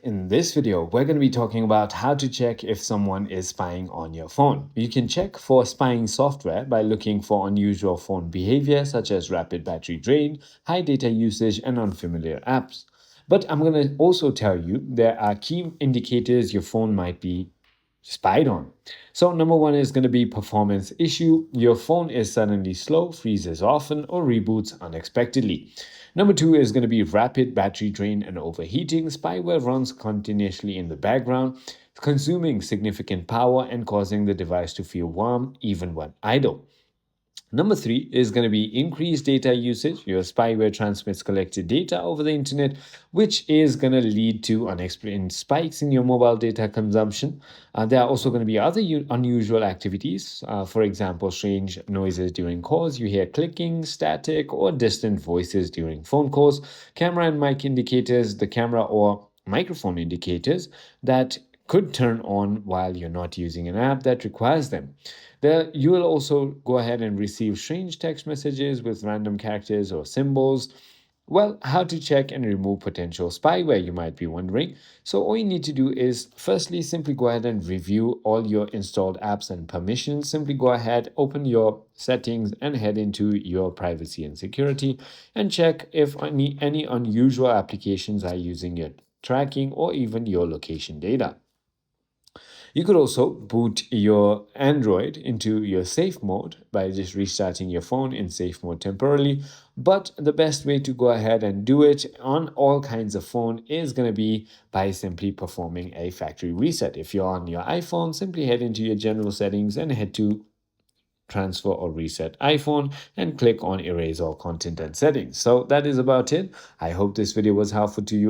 In this video, we're going to be talking about how to check if someone is spying on your phone. You can check for spying software by looking for unusual phone behavior such as rapid battery drain, high data usage, and unfamiliar apps. But I'm going to also tell you there are key indicators your phone might be spied on. So, number one is going to be performance issue. Your phone is suddenly slow, freezes often, or reboots unexpectedly. Number two is going to be rapid battery drain and overheating. Spyware runs continuously in the background, consuming significant power and causing the device to feel warm even when idle. Number three is going to be increased data usage. Your spyware transmits collected data over the internet, which is going to lead to unexplained spikes in your mobile data consumption. There are also going to be other unusual activities. For example, strange noises during calls. You hear clicking, static, or distant voices during phone calls. Camera and mic indicators, the camera or microphone indicators that could turn on while you're not using an app that requires them. You will also go ahead and receive strange text messages with random characters or symbols. Well, how to check and remove potential spyware, you might be wondering. So, all you need to do is firstly simply go ahead and review all your installed apps and permissions. Simply go ahead, open your settings, and head into your privacy and security and check if any unusual applications are using your tracking or even your location data. You could also boot your Android into your safe mode by just restarting your phone in safe mode temporarily. But the best way to go ahead and do it on all kinds of phone is going to be by simply performing a factory reset. If you're on your iPhone, simply head into your general settings and head to transfer or reset iPhone and click on erase all content and settings. So that is about it. I hope this video was helpful to you.